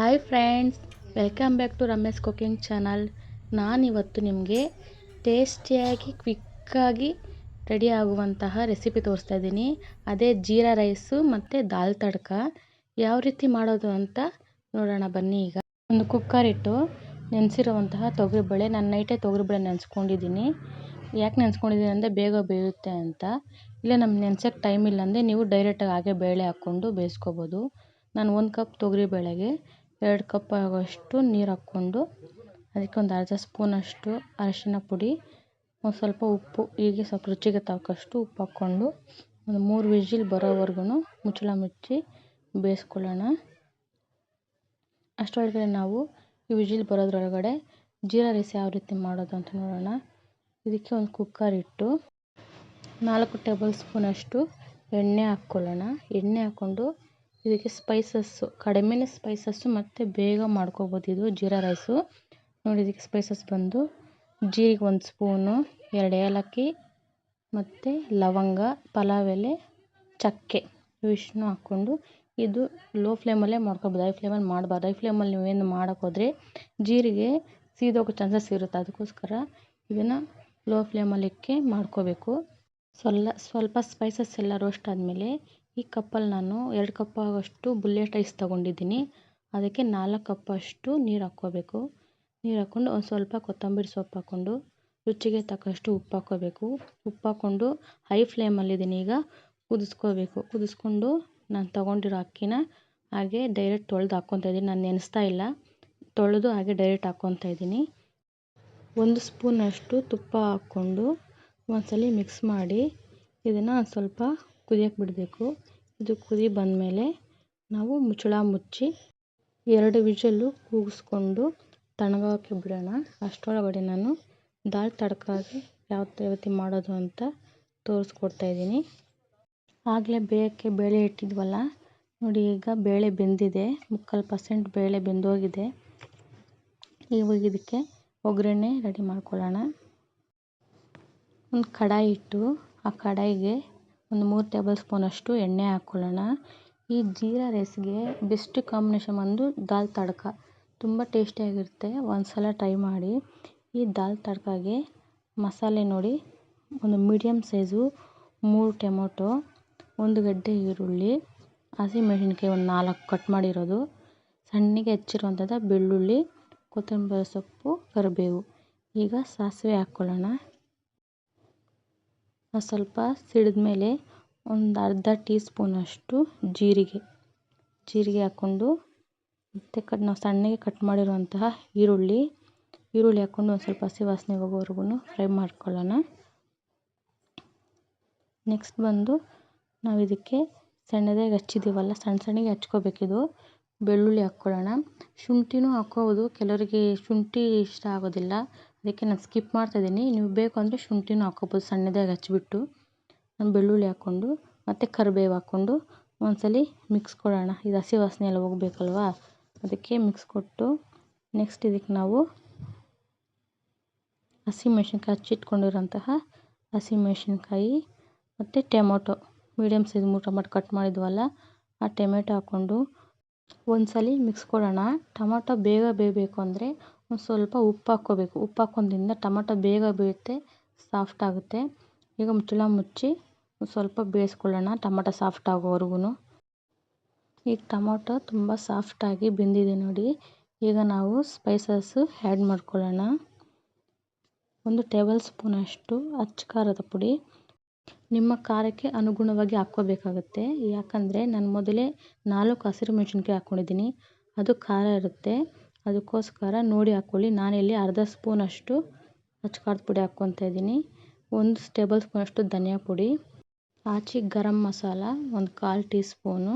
Hi friends, welcome back to Ramesh cooking channel. ನಾನಿವತ್ತು ನಿಮಗೆ ಟೇಸ್ಟಿಯಾಗಿ ಕ್ವಿಕ್ಕಾಗಿ ರೆಡಿ ಆಗುವಂತಹ ರೆಸಿಪಿ ತೋರಿಸ್ತಾ ಇದ್ದೀನಿ. ಅದೇ ಜೀರಾ ರೈಸು ಮತ್ತು ದಾಲ್ ತಡ್ಕ ಯಾವ ರೀತಿ ಮಾಡೋದು ಅಂತ ನೋಡೋಣ ಬನ್ನಿ. ಈಗ ಒಂದು ಕುಕ್ಕರ್ ಇಟ್ಟು ನೆನೆಸಿರುವಂತಹ ತೊಗರಿಬೇಳೆ, ನಾನು ನೈಟೇ ತೊಗರಿಬೇಳೆ ನೆನೆಸ್ಕೊಂಡಿದ್ದೀನಿ. ಯಾಕೆ ನೆನೆಸ್ಕೊಂಡಿದ್ದೀನಿ ಅಂದರೆ ಬೇಗ ಬೇಯುತ್ತೆ ಅಂತ. ಇಲ್ಲ ನಮ್ಗೆ ನೆನೆಸೋಕ್ಕೆ ಟೈಮ್ ಇಲ್ಲ ಅಂದರೆ ನೀವು ಡೈರೆಕ್ಟಾಗಿ ಹಾಗೆ ಬೇಳೆ ಹಾಕ್ಕೊಂಡು ಬೇಯಿಸ್ಕೊಬೋದು. ನಾನು 1 ಕಪ್ ತೊಗರಿಬೇಳೆಗೆ 2 ಕಪ್ ಆಗೋಷ್ಟು ನೀರು ಹಾಕ್ಕೊಂಡು ಅದಕ್ಕೆ ಒಂದು ಅರ್ಧ ಸ್ಪೂನಷ್ಟು ಅರಿಶಿನ ಪುಡಿ, ಒಂದು ಸ್ವಲ್ಪ ಉಪ್ಪು, ಹೀಗೆ ಸ್ವಲ್ಪ ರುಚಿಗೆ ತಕ್ಕಷ್ಟು ಉಪ್ಪು ಹಾಕ್ಕೊಂಡು ಒಂದು 3 ವಿಜಿಲ್ ಬರೋವರೆಗೂ ಮುಚ್ಚಳ ಮುಚ್ಚಿ ಬೇಯಿಸ್ಕೊಳ್ಳೋಣ. ಅಷ್ಟರೊಳಗಡೆ ನಾವು ಈ ವಿಜಿಲ್ ಬರೋದ್ರೊಳಗಡೆ ಜೀರಾ ರೈಸ್ ಯಾವ ರೀತಿ ಮಾಡೋದು ಅಂತ ನೋಡೋಣ. ಇದಕ್ಕೆ ಒಂದು ಕುಕ್ಕರ್ ಇಟ್ಟು 4 ಟೇಬಲ್ ಸ್ಪೂನಷ್ಟು ಎಣ್ಣೆ ಹಾಕ್ಕೊಳ್ಳೋಣ. ಎಣ್ಣೆ ಹಾಕ್ಕೊಂಡು ಇದಕ್ಕೆ ಸ್ಪೈಸಸ್ಸು ಕಡಿಮೆನೇ ಸ್ಪೈಸಸ್ಸು ಮತ್ತು ಬೇಗ ಮಾಡ್ಕೋಬೋದು ಇದು ಜೀರಾ ರೈಸು. ನೋಡಿ, ಇದಕ್ಕೆ ಸ್ಪೈಸಸ್ ಬಂದು ಜೀರಿಗೆ 1 ಸ್ಪೂನು, 2 ಏಲಕ್ಕಿ ಮತ್ತು ಲವಂಗ, ಪಲಾವ್ ಎಲೆ, ಚಕ್ಕೆ ಇವಿಷ್ಟನ್ನು ಹಾಕ್ಕೊಂಡು ಇದು ಲೋ ಫ್ಲೇಮಲ್ಲೇ ಮಾಡ್ಕೊಬೋದು. ಹೈ ಫ್ಲೇಮಲ್ಲಿ ಮಾಡಬಾರ್ದು. ಹೈ ಫ್ಲೇಮಲ್ಲಿ ನೀವೇನು ಮಾಡೋಕ್ಕೋದ್ರೆ ಜೀರಿಗೆ ಸೀದೋಗೋ ಚಾನ್ಸಸ್ ಇರುತ್ತೆ. ಅದಕ್ಕೋಸ್ಕರ ಇದನ್ನು ಲೋ ಫ್ಲೇಮಲ್ಲಿಕ್ಕೆ ಮಾಡ್ಕೋಬೇಕು. ಸ್ವಲ್ಪ ಸ್ಪೈಸಸ್ ಎಲ್ಲ ರೋಸ್ಟ್ ಆದಮೇಲೆ ಈ ಕಪ್ಪಲ್ಲಿ ನಾನು 2 ಕಪ್ ಆಗೋಷ್ಟು ಬುಲ್ಲೆಟ್ ರೈಸ್ ತೊಗೊಂಡಿದ್ದೀನಿ. ಅದಕ್ಕೆ 4 ಕಪ್ಪಷ್ಟು ನೀರು ಹಾಕ್ಕೋಬೇಕು. ನೀರು ಹಾಕ್ಕೊಂಡು ಒಂದು ಸ್ವಲ್ಪ ಕೊತ್ತಂಬರಿ ಸೊಪ್ಪು ಹಾಕ್ಕೊಂಡು ರುಚಿಗೆ ತಕ್ಕಷ್ಟು ಉಪ್ಪು ಹಾಕ್ಕೋಬೇಕು. ಉಪ್ಪು ಹಾಕ್ಕೊಂಡು ಹೈ ಫ್ಲೇಮಲ್ಲಿದ್ದೀನಿ ಈಗ ಕುದಿಸ್ಕೋಬೇಕು. ಕುದಿಸ್ಕೊಂಡು ನಾನು ತೊಗೊಂಡಿರೋ ಅಕ್ಕಿನ ಹಾಗೆ ಡೈರೆಕ್ಟ್ ತೊಳೆದು ಹಾಕ್ಕೊತಾ ಇದ್ದೀನಿ. ನಾನು ನೆನೆಸ್ತಾ ಇಲ್ಲ, ತೊಳೆದು ಹಾಗೆ ಡೈರೆಕ್ಟ್ ಹಾಕ್ಕೊತಾ ಇದ್ದೀನಿ. 1 ಸ್ಪೂನಷ್ಟು ತುಪ್ಪ ಹಾಕ್ಕೊಂಡು ಒಂದ್ಸಲ ಮಿಕ್ಸ್ ಮಾಡಿ ಇದನ್ನು ಸ್ವಲ್ಪ ಕುದಿಯೋಕ್ಕೆ ಬಿಡಬೇಕು. ಇದು ಕುದಿ ಬಂದಮೇಲೆ ನಾವು ಮುಚ್ಚಳ ಮುಚ್ಚಿ 2 ವಿಜಲ್ಲು ಕೂಗಿಸ್ಕೊಂಡು ತಣ್ಣಗೋಕ್ಕೆ ಬಿಡೋಣ. ಅಷ್ಟರೊಳಗಡೆ ನಾನು ದಾಲ್ ತಡ್ಕಾಗೆ ಯಾವ ರೀತಿ ಮಾಡೋದು ಅಂತ ತೋರಿಸ್ಕೊಡ್ತಾಯಿದ್ದೀನಿ. ಆಗಲೇ ಬೇಯಕ್ಕೆ ಬೇಳೆ ಇಟ್ಟಿದ್ವಲ್ಲ, ನೋಡಿ ಈಗ ಬೇಳೆ ಬೆಂದಿದೆ. 3/4% ಬೇಳೆ ಬೆಂದೋಗಿದೆ. ಇವಾಗ ಇದಕ್ಕೆ ಒಗ್ಗರಣೆ ರೆಡಿ ಮಾಡ್ಕೊಳ್ಳೋಣ. ಒಂದು ಕಡಾಯಿ ಇಟ್ಟು ಆ ಕಡಾಯಿಗೆ ಒಂದು 3 ಟೇಬಲ್ ಸ್ಪೂನಷ್ಟು ಎಣ್ಣೆ ಹಾಕ್ಕೊಳ್ಳೋಣ. ಈ ಜೀರಾ ರೈಸ್ಗೆ ಬೆಸ್ಟ್ ಕಾಂಬಿನೇಷನ್ ಬಂದು ದಾಲ್ ತಡ್ಕ, ತುಂಬ ಟೇಸ್ಟಿಯಾಗಿರುತ್ತೆ. ಒಂದು ಸಲ ಟ್ರೈ ಮಾಡಿ. ಈ ದಾಲ್ ತಡ್ಕಾಗೆ ಮಸಾಲೆ ನೋಡಿ, ಒಂದು ಮೀಡಿಯಮ್ ಸೈಜು 3 ಟೊಮೊಟೊ, 1 ಗಡ್ಡೆ ಈರುಳ್ಳಿ, ಹಸಿಮೆಣಸಿನ್ಕಾಯಿ ಒಂದು 4 ಕಟ್ ಮಾಡಿರೋದು, ಸಣ್ಣಗೆ ಹೆಚ್ಚಿರುವಂಥದ್ದು ಬೆಳ್ಳುಳ್ಳಿ, ಕೊತ್ತಂಬರಿ ಸೊಪ್ಪು, ಕರಿಬೇವು. ಈಗ ಸಾಸಿವೆ ಹಾಕ್ಕೊಳ್ಳೋಣ. ಸ್ವಲ್ಪ ಸಿಡಿದ ಮೇಲೆ ಒಂದು ಅರ್ಧ ಟೀ ಸ್ಪೂನಷ್ಟು ಜೀರಿಗೆ ಹಾಕ್ಕೊಂಡು ಮತ್ತು ನಾವು ಸಣ್ಣಗೆ ಕಟ್ ಮಾಡಿರುವಂತಹ ಈರುಳ್ಳಿ ಹಾಕ್ಕೊಂಡು ಒಂದು ಸ್ವಲ್ಪ ಹಸಿ ವಾಸನೆ ಹೋಗೋವರೆಗೂ ಫ್ರೈ ಮಾಡ್ಕೊಳ್ಳೋಣ. ನೆಕ್ಸ್ಟ್ ಬಂದು ನಾವು ಇದಕ್ಕೆ ಸಣ್ಣದಾಗಿ ಹಚ್ಚಿದ್ದೀವಲ್ಲ, ಸಣ್ಣಗೆ ಹಚ್ಕೋಬೇಕಿದು. ಬೆಳ್ಳುಳ್ಳಿ ಹಾಕ್ಕೊಳ್ಳೋಣ. ಶುಂಠಿನೂ ಹಾಕ್ಕೋಬೋದು. ಕೆಲವರಿಗೆ ಶುಂಠಿ ಇಷ್ಟ ಆಗೋದಿಲ್ಲ, ಅದಕ್ಕೆ ನಾನು ಸ್ಕಿಪ್ ಮಾಡ್ತಾಯಿದ್ದೀನಿ. ನೀವು ಬೇಕು ಅಂದರೆ ಶುಂಠಿನೂ ಹಾಕ್ಕೋಬೋದು ಸಣ್ಣದಾಗಿ ಹಚ್ಚಿಬಿಟ್ಟು. ನಾನು ಬೆಳ್ಳುಳ್ಳಿ ಹಾಕ್ಕೊಂಡು ಮತ್ತು ಕರಿಬೇವು ಹಾಕ್ಕೊಂಡು ಒಂದ್ಸಲ ಮಿಕ್ಸ್ ಕೊಡೋಣ. ಇದು ಹಸಿ ವಾಸನೆ ಎಲ್ಲ ಹೋಗಬೇಕಲ್ವಾ, ಅದಕ್ಕೆ ಮಿಕ್ಸ್ ಕೊಟ್ಟು ನೆಕ್ಸ್ಟ್ ಇದಕ್ಕೆ ನಾವು ಹಸಿಮೆಣ್ಸಿನ್ಕಾಯಿ ಹಚ್ಚಿಟ್ಕೊಂಡಿರೋಂತಹ ಹಸಿಮೆಣ್ಸಿನ್ಕಾಯಿ ಮತ್ತು tomato medium size 3 tomato cut ಮಾಡಿದ್ವಲ್ಲ, ಆ ಟೊಮೆಟೊ ಹಾಕ್ಕೊಂಡು ಒಂದ್ಸಲ ಮಿಕ್ಸ್ ಕೊಡೋಣ. ಟೊಮೊಟೊ ಬೇಗ ಬೇಯಬೇಕು ಅಂದರೆ ಒಂದು ಸ್ವಲ್ಪ ಉಪ್ಪು ಹಾಕ್ಕೋಬೇಕು. ಉಪ್ಪು ಹಾಕೋದ್ರಿಂದ ಟೊಮೊಟೊ ಬೇಗ ಬೇಯುತ್ತೆ, ಸಾಫ್ಟ್ ಆಗುತ್ತೆ. ಈಗ ಮುಚ್ಚಳ ಮುಚ್ಚಿ ಸ್ವಲ್ಪ ಬೇಯಿಸ್ಕೊಳ್ಳೋಣ ಟೊಮೊಟೊ ಸಾಫ್ಟ್ ಆಗೋವರೆಗೂ. ಈಗ ಟೊಮೊಟೊ ತುಂಬ ಸಾಫ್ಟಾಗಿ ಬೆಂದಿದೆ ನೋಡಿ. ಈಗ ನಾವು ಸ್ಪೈಸಸ್ಸು ಆ್ಯಡ್ ಮಾಡ್ಕೊಳ್ಳೋಣ. 1 ಟೇಬಲ್ ಸ್ಪೂನಷ್ಟು ಅಚ್ಚ ಖಾರದ ಪುಡಿ, ನಿಮ್ಮ ಖಾರಕ್ಕೆ ಅನುಗುಣವಾಗಿ ಹಾಕ್ಕೋಬೇಕಾಗತ್ತೆ. ಯಾಕಂದರೆ ನಾನು ಮೊದಲೇ 4 ಹಸಿರು ಮೆಣಸಿನ್ಕಾಯಿ ಹಾಕ್ಕೊಂಡಿದ್ದೀನಿ, ಅದು ಖಾರ ಇರುತ್ತೆ. ಅದಕ್ಕೋಸ್ಕರ ನೋಡಿ ಹಾಕ್ಕೊಳ್ಳಿ. ನಾನಿಲ್ಲಿ ಅರ್ಧ ಸ್ಪೂನಷ್ಟು ಅಚ್ಚ ಖಾರದ ಪುಡಿ ಹಾಕ್ಕೊತಾ ಇದ್ದೀನಿ. 1 ಟೇಬಲ್ ಸ್ಪೂನಷ್ಟು ಧನಿಯಾ ಪುಡಿ, ಆಚೆ garam masala 1/4 tea spoon,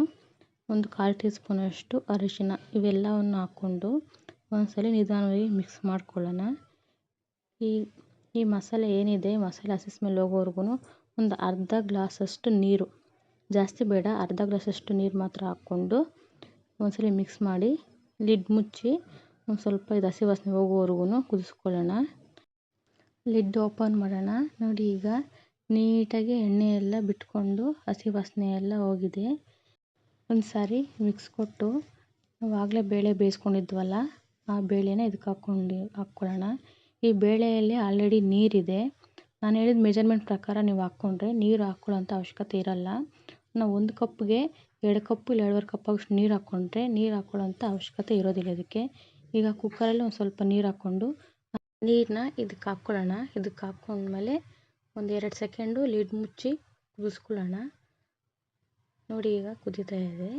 1/4 tea ಸ್ಪೂನಷ್ಟು ಅರಿಶಿನ, ಇವೆಲ್ಲವನ್ನು ಹಾಕ್ಕೊಂಡು ಒಂದ್ಸಲ ನಿಧಾನವಾಗಿ ಮಿಕ್ಸ್ ಮಾಡ್ಕೊಳ್ಳೋಣ. ಈ ಮಸಾಲೆ ಏನಿದೆ, ಮಸಾಲೆ ಹಸಿ ಸ್ಮೆಲ್ ಹೋಗೋವರೆಗೂ ಒಂದು ಅರ್ಧ ಗ್ಲಾಸಷ್ಟು ನೀರು, ಜಾಸ್ತಿ ಬೇಡ, ಅರ್ಧ ಗ್ಲಾಸಷ್ಟು ನೀರು ಮಾತ್ರ ಹಾಕ್ಕೊಂಡು ಒಂದ್ಸಲ ಮಿಕ್ಸ್ ಮಾಡಿ ಲಿಡ್ ಮುಚ್ಚಿ ಒಂದು ಸ್ವಲ್ಪ ಇದು ಹಸಿ ವಾಸನೆ ಹೋಗೋವರೆಗೂ ಕುದಿಸ್ಕೊಳ್ಳೋಣ. ಲಿಡ್ ಓಪನ್ ಮಾಡೋಣ. ನೋಡಿ ಈಗ ನೀಟಾಗಿ ಎಣ್ಣೆ ಎಲ್ಲ ಬಿಟ್ಕೊಂಡು ಹಸಿ ವಾಸನೆ ಎಲ್ಲ ಹೋಗಿದೆ. ಒಂದು ಸಾರಿ ಮಿಕ್ಸ್ ಕೊಟ್ಟು ನಾವು ಆಗಲೇ ಬೇಳೆ ಬೇಯಿಸ್ಕೊಂಡಿದ್ವಲ್ಲ, ಆ ಬೇಳೆನ ಇದಕ್ಕೆ ಹಾಕ್ಕೊಳ್ಳೋಣ. ಈ ಬೇಳೆಯಲ್ಲಿ ಆಲ್ರೆಡಿ ನೀರಿದೆ. ನಾನು ಹೇಳಿದ ಮೆಜರ್ಮೆಂಟ್ ಪ್ರಕಾರ ನೀವು ಹಾಕ್ಕೊಂಡ್ರೆ ನೀರು ಹಾಕ್ಕೊಳ್ಳೋಂಥ ಅವಶ್ಯಕತೆ ಇರಲ್ಲ. ನಾವು 1 ಕಪ್ಗೆ 2 ಕಪ್ಪು ಇಲ್ಲ 2.5 ಕಪ್ ಅಷ್ಟು ನೀರು ಹಾಕ್ಕೊಂಡ್ರೆ ನೀರು ಹಾಕ್ಕೊಳ್ಳೋಂಥ ಅವಶ್ಯಕತೆ ಇರೋದಿಲ್ಲ ಇದಕ್ಕೆ. ಈಗ ಕುಕ್ಕರಲ್ಲಿ ಒಂದು ಸ್ವಲ್ಪ ನೀರು ಹಾಕ್ಕೊಂಡು ನೀರನ್ನ ಇದಕ್ಕೆ ಹಾಕ್ಕೊಳ್ಳೋಣ. ಇದಕ್ಕೆ ಹಾಕ್ಕೊಂಡ್ಮೇಲೆ ಒಂದು 2 ಸೆಕೆಂಡು ಲಿಡ್ ಮುಚ್ಚಿ ಕುದಿಸ್ಕೊಳ್ಳೋಣ. ನೋಡಿ ಈಗ ಕುದೀತಾ ಇದೆ.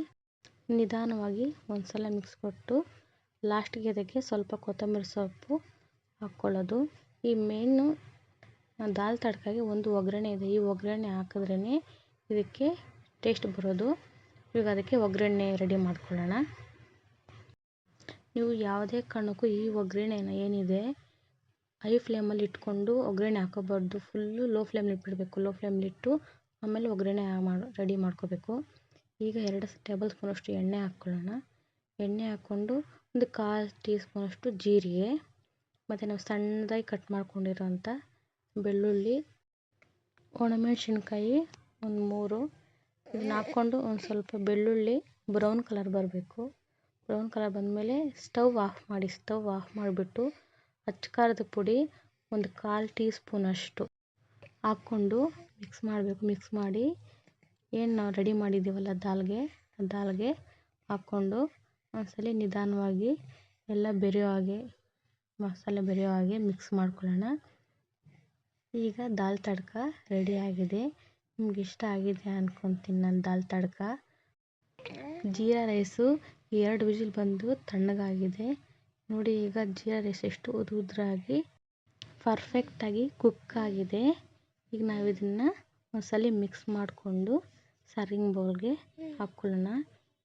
ನಿಧಾನವಾಗಿ ಒಂದು ಸಲ ಮಿಕ್ಸ್ ಕೊಟ್ಟು ಲಾಸ್ಟಿಗೆ ಅದಕ್ಕೆ ಸ್ವಲ್ಪ ಕೊತ್ತಂಬರಿ ಸೊಪ್ಪು ಹಾಕ್ಕೊಳ್ಳೋದು. ಈ ಮೇಯ್ನು ದಾಲ್ ತಡ್ಕಾಗೆ ಒಂದು ಒಗ್ಗರಣೆ ಇದೆ. ಈ ಒಗ್ಗರಣೆ ಹಾಕಿದ್ರೇ ಇದಕ್ಕೆ ಟೇಸ್ಟ್ ಬರೋದು. ಈಗ ಅದಕ್ಕೆ ಒಗ್ಗರಣೆ ರೆಡಿ ಮಾಡ್ಕೊಳ್ಳೋಣ. ನೀವು ಯಾವುದೇ ಕಾರಣಕ್ಕೂ ಈ ಒಗ್ಗರಣೆನ ಏನಿದೆ ಹೈ ಫ್ಲೇಮಲ್ಲಿ ಇಟ್ಕೊಂಡು ಒಗ್ಗರಣೆ ಹಾಕೋಬಾರ್ದು. ಫುಲ್ಲು ಲೋ ಫ್ಲೇಮಲ್ಲಿ ಇಟ್ಬಿಡಬೇಕು. ಲೋ ಫ್ಲೇಮಲ್ಲಿಟ್ಟು ಆಮೇಲೆ ಒಗ್ಗರಣೆ ರೆಡಿ ಮಾಡ್ಕೋಬೇಕು. ಈಗ 2 ಟೇಬಲ್ ಸ್ಪೂನಷ್ಟು ಎಣ್ಣೆ ಹಾಕ್ಕೊಳ್ಳೋಣ. ಎಣ್ಣೆ ಹಾಕ್ಕೊಂಡು ಒಂದು 1/4 ಟೀ ಸ್ಪೂನಷ್ಟು ಜೀರಿಗೆ, ಮತ್ತು ನಾವು ಸಣ್ಣದಾಗಿ ಕಟ್ ಮಾಡ್ಕೊಂಡಿರೋಂಥ ಬೆಳ್ಳುಳ್ಳಿ, ಒಣಮೆಣಸಿನ್ಕಾಯಿ ಒಂದು 3 ಇದನ್ನ ಹಾಕ್ಕೊಂಡು ಒಂದು ಸ್ವಲ್ಪ ಬೆಳ್ಳುಳ್ಳಿ ಬ್ರೌನ್ ಕಲರ್ ಬರಬೇಕು. ಬ್ರೌನ್ ಕಲರ್ ಬಂದಮೇಲೆ ಸ್ಟವ್ ಆಫ್ ಮಾಡಿಬಿಟ್ಟು ಅಚ್ಚ ಖಾರದ ಪುಡಿ ಒಂದು 1/4 ಟೀ ಸ್ಪೂನಷ್ಟು ಹಾಕ್ಕೊಂಡು ಮಿಕ್ಸ್ ಮಾಡಬೇಕು. ಮಿಕ್ಸ್ ಮಾಡಿ ಏನು ನಾವು ರೆಡಿ ಮಾಡಿದ್ದೀವಲ್ಲ ದಾಲ್ಗೆ ಹಾಕ್ಕೊಂಡು ಒಂದ್ಸಲ ನಿಧಾನವಾಗಿ ಎಲ್ಲ ಬೆರೆಯೋ ಹಾಗೆ ಮಸಾಲೆ ಬೆರೆಯೋ ಹಾಗೆ ಮಿಕ್ಸ್ ಮಾಡ್ಕೊಳ್ಳೋಣ. ಈಗ ದಾಲ್ ತಡ್ಕ ರೆಡಿಯಾಗಿದೆ. ನಿಮ್ಗೆ ಇಷ್ಟ ಆಗಿದೆ ಅಂದ್ಕೊತೀನಿ ನನ್ನ ದಾಲ್ ತಡ್ಕ. ಜೀರಾ ರೈಸು 2 ವಿಜಿಲ್ ಬಂದು ತಣ್ಣಗಾಗಿದೆ. ನೋಡಿ ಈಗ ಜೀರಾ ರೈಸ್ ಎಷ್ಟು ಉದುರಾಗಿ ಪರ್ಫೆಕ್ಟಾಗಿ ಕುಕ್ ಆಗಿದೆ. ಈಗ ನಾವು ಇದನ್ನು ಒಂದ್ಸಲ ಮಿಕ್ಸ್ ಮಾಡಿಕೊಂಡು ಸರ್ವಿಂಗ್ ಬೌಲ್ಗೆ ಹಾಕ್ಕೊಳ್ಳೋಣ.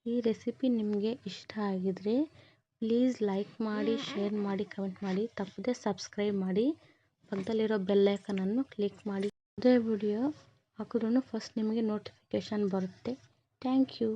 ಈ ರೆಸಿಪಿ ನಿಮಗೆ ಇಷ್ಟ ಆಗಿದರೆ ಪ್ಲೀಸ್ ಲೈಕ್ ಮಾಡಿ, ಶೇರ್ ಮಾಡಿ, ಕಮೆಂಟ್ ಮಾಡಿ, ತಪ್ಪದೆ ಸಬ್ಸ್ಕ್ರೈಬ್ ಮಾಡಿ, ಪಕ್ಕದಲ್ಲಿರೋ ಬೆಲ್ ಐಕನನ್ನು ಕ್ಲಿಕ್ ಮಾಡಿ. ಅದೇ ವಿಡಿಯೋ ಹಾಕಿದ್ರೂ ಫಸ್ಟ್ ನಿಮಗೆ ನೋಟಿಫಿಕೇಷನ್ ಬರುತ್ತೆ. Thank you.